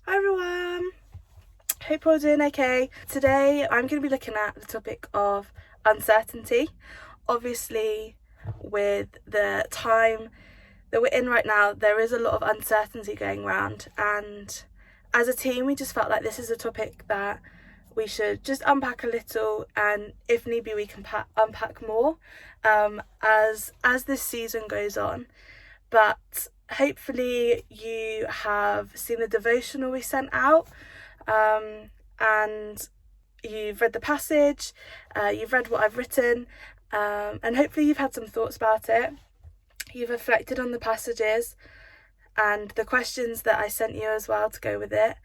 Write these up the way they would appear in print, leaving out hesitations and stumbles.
Hi everyone, hope you're all doing okay. Today I'm going to be looking at the topic of uncertainty. Obviously, with the time that we're in right now, there is a lot of uncertainty going around, and as a team we just felt like this is a topic that we should just unpack a little, and if need be we can unpack more as this season goes on. But hopefully you have seen the devotional we sent out, and you've read the passage, you've read what I've written, and hopefully you've had some thoughts about it. You've reflected on the passages and the questions that I sent you as well to go with it.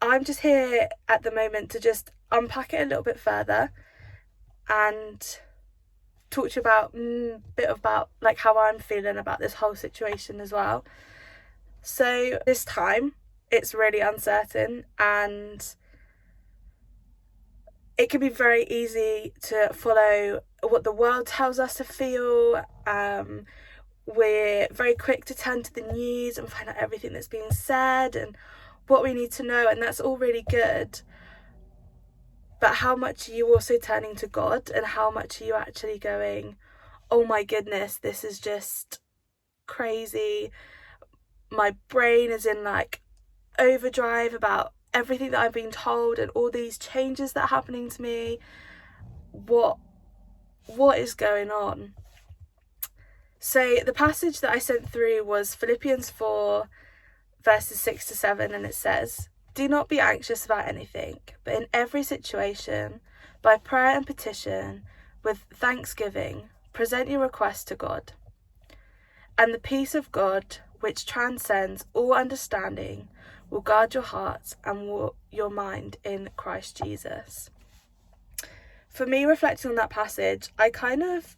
I'm just here at the moment to just unpack it a little bit further and talk to you about a bit about like how I'm feeling about this whole situation as well. So this time it's really uncertain, and it can be very easy to follow what the world tells us to feel. We're very quick to turn to the news and find out everything that's being said and what we need to know, and that's all really good. But how much are you also turning to God, and how much are you actually going, oh my goodness, this is just crazy. My brain is in like overdrive about everything that I've been told and all these changes that are happening to me. What is going on? So the passage that I sent through was Philippians 4 verses 6 to 7, and it says, "Do not be anxious about anything, but in every situation, by prayer and petition, with thanksgiving, present your requests to God. And the peace of God, which transcends all understanding, will guard your hearts and your mind in Christ Jesus." For me, reflecting on that passage, I kind of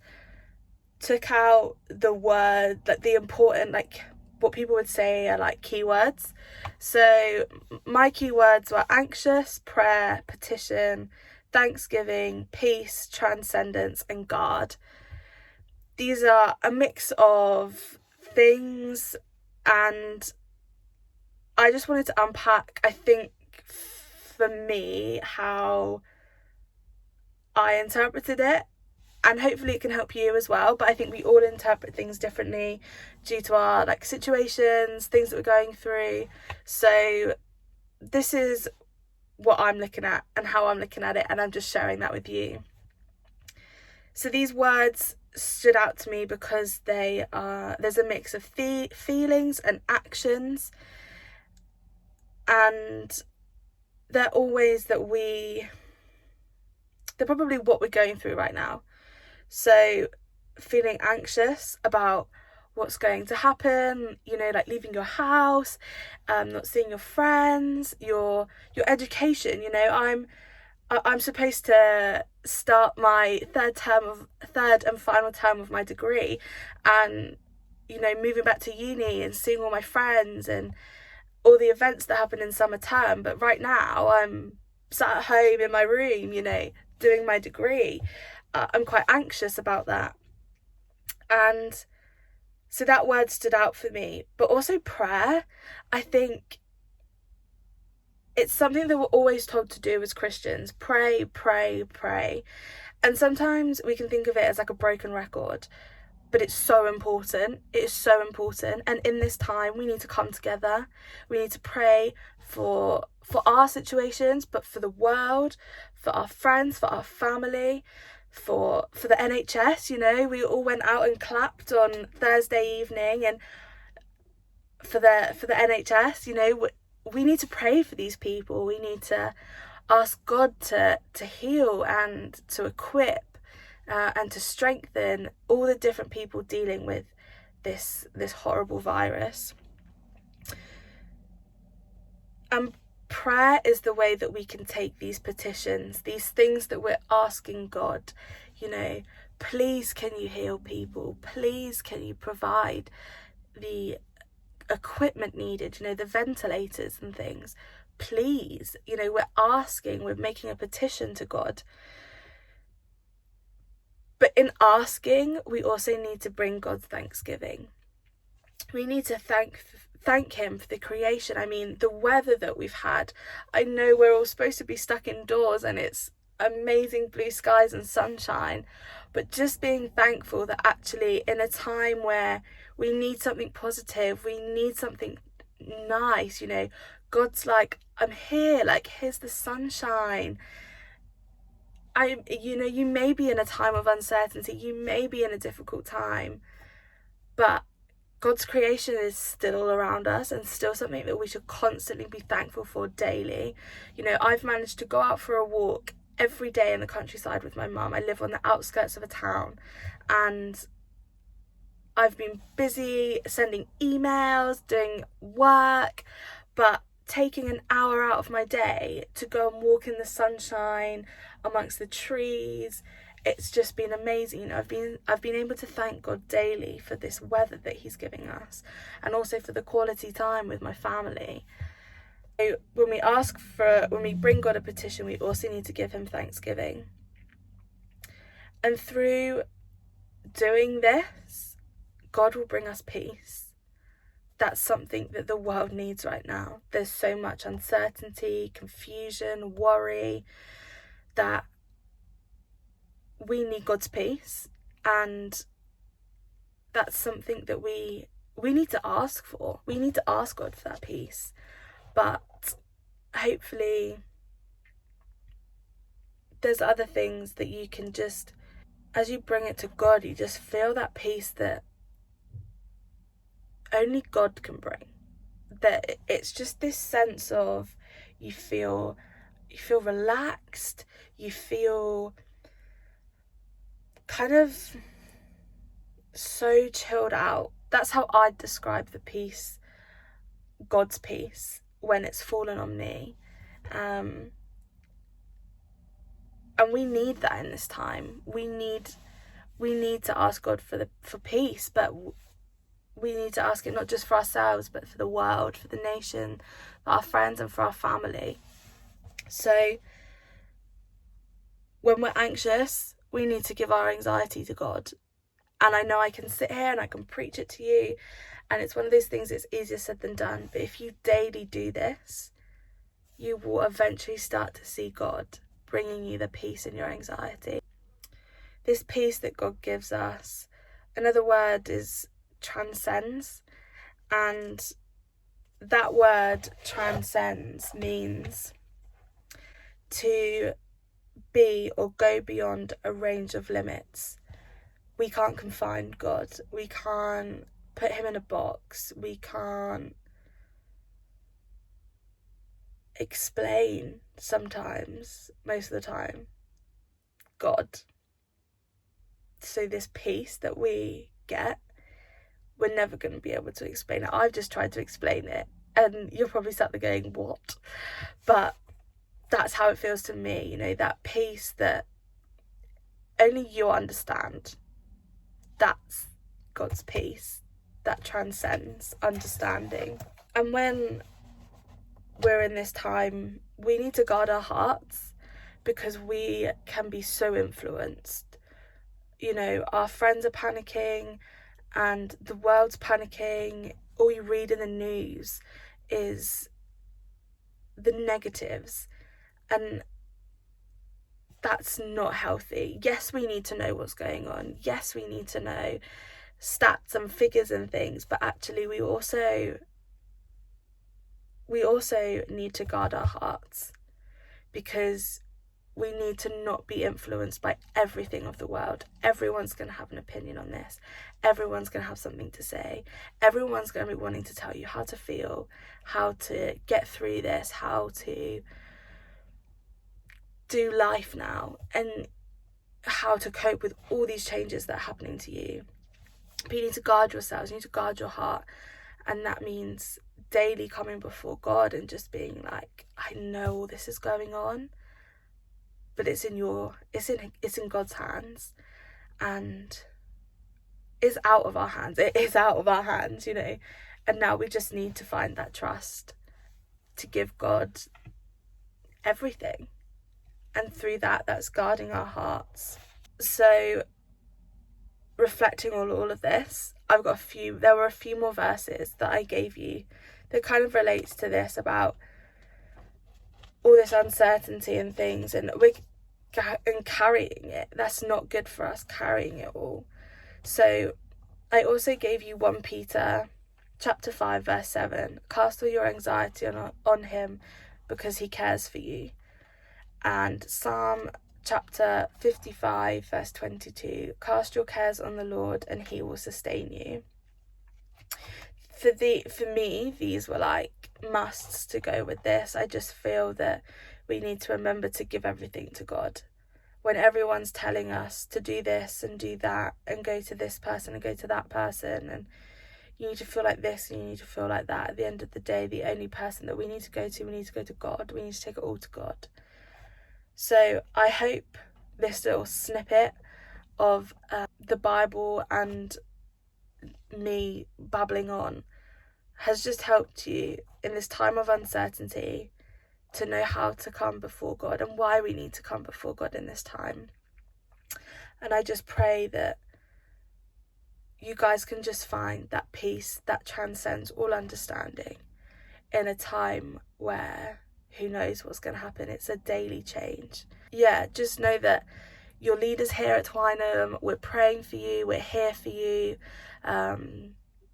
took out the word, like the important, like what people would say are like keywords. So my keywords were anxious, prayer, petition, thanksgiving, peace, transcendence, and guard. These are a mix of things, and I just wanted to unpack, I think, for me, how I interpreted it, and hopefully it can help you as well. But I think we all interpret things differently due to our like situations, things that we're going through. So this is what I'm looking at and how I'm looking at it, and I'm just sharing that with you. So these words stood out to me because there's a mix of feelings and actions, and they're always they're probably what we're going through right now. So feeling anxious about what's going to happen, like leaving your house, not seeing your friends, your education. I'm supposed to start my third and final term of my degree, and moving back to uni and seeing all my friends and all the events that happen in summer term. But right now I'm sat at home in my room, doing my degree. I'm quite anxious about that. And so that word stood out for me. But also prayer, I think it's something that we're always told to do as Christians. Pray, pray, pray. And sometimes we can think of it as like a broken record, but it's so important. It is so important. And in this time, we need to come together. We need to pray for our situations, but for the world, for our friends, for our family, for the NHS. We all went out and clapped on Thursday evening, and for the NHS, we need to pray for these people. We need to ask God to heal and to equip and to strengthen all the different people dealing with this horrible virus. And prayer is the way that we can take these petitions, these things that we're asking God, please can you heal people? Please can you provide the equipment needed, the ventilators and things? Please, we're asking, we're making a petition to God. But in asking, we also need to bring God's thanksgiving. we need to thank him for the creation. I mean, the weather that we've had. I know we're all supposed to be stuck indoors and it's amazing blue skies and sunshine, but just being thankful that actually in a time where we need something positive, we need something nice, God's like, I'm here, like, here's the sunshine. You may be in a time of uncertainty, you may be in a difficult time, but God's creation is still all around us and still something that we should constantly be thankful for daily. I've managed to go out for a walk every day in the countryside with my mum. I live on the outskirts of a town, and I've been busy sending emails, doing work, but taking an hour out of my day to go and walk in the sunshine amongst the trees, it's just been amazing. I've been able to thank God daily for this weather that he's giving us, and also for the quality time with my family. So when we bring God a petition, we also need to give him thanksgiving. And through doing this, God will bring us peace. That's something that the world needs right now. There's so much uncertainty, confusion, worry, that we need God's peace, and that's something that we need to ask for. We need to ask God for that peace. But hopefully there's other things that you can just, as you bring it to God, you just feel that peace that only God can bring. That it's just this sense of you feel relaxed, you feel kind of so chilled out. That's how I'd describe the peace, God's peace, when it's fallen on me. And we need that in this time. We need to ask God for peace, but we need to ask it not just for ourselves, but for the world, for the nation, for our friends, and for our family. So when we're anxious, we need to give our anxiety to God. And I know I can sit here and I can preach it to you, and it's one of those things that's easier said than done. But if you daily do this, you will eventually start to see God bringing you the peace in your anxiety. This peace that God gives us, another word is transcends. And that word transcends means to be or go beyond a range of limits. We can't confine God. We can't put him in a box. We can't explain sometimes, most of the time, God. So this peace that we get, we're never going to be able to explain it. I've just tried to explain it, and you're probably sat there going, what? But that's how it feels to me, that peace that only you understand. That's God's peace that transcends understanding. And when we're in this time, we need to guard our hearts, because we can be so influenced. Our friends are panicking and the world's panicking. All you read in the news is the negatives, and that's not healthy. Yes, we need to know what's going on. Yes, we need to know stats and figures and things, but actually we also need to guard our hearts, because we need to not be influenced by everything of the world. Everyone's going to have an opinion on this. Everyone's going to have something to say. Everyone's going to be wanting to tell you how to feel, how to get through this, how to do life now, and how to cope with all these changes that are happening to you. But you need to guard yourselves, you need to guard your heart, and that means daily coming before God and just being like, I know all this is going on, but it's in God's hands, and it's out of our hands. It is out of our hands, and now we just need to find that trust to give God everything. And through that's guarding our hearts. So reflecting on all of this, there were a few more verses that I gave you that kind of relates to this, about all this uncertainty and things, and carrying it. That's not good for us, carrying it all. So I also gave you 1 Peter chapter 5 verse 7, cast all your anxiety on him because he cares for you. And Psalm chapter 55 verse 22, cast your cares on the Lord and he will sustain you. For me, these were like musts to go with this. I just feel that we need to remember to give everything to God. When everyone's telling us to do this and do that and go to this person and go to that person, and you need to feel like this and you need to feel like that, at the end of the day, the only person that we need to go to God. We need to take it all to God. So I hope this little snippet of the Bible and me babbling on has just helped you in this time of uncertainty to know how to come before God and why we need to come before God in this time. And I just pray that you guys can just find that peace that transcends all understanding in a time where who knows what's going to happen. It's a daily change. Yeah, just know that your leaders here at Twynham, we're praying for you, we're here for you.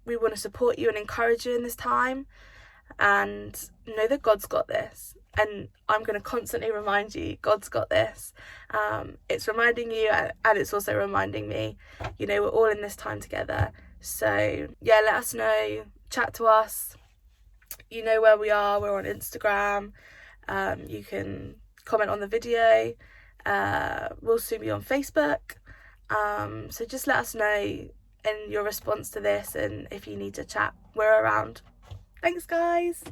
We want to support you and encourage you in this time, and know that God's got this. And I'm going to constantly remind you, God's got this. It's reminding you, and it's also reminding me, we're all in this time together. So yeah, let us know, chat to us. You know where we are. We're on Instagram. You can comment on the video. We'll soon be on Facebook. So just let us know in your response to this, and if you need to chat, we're around. Thanks, guys.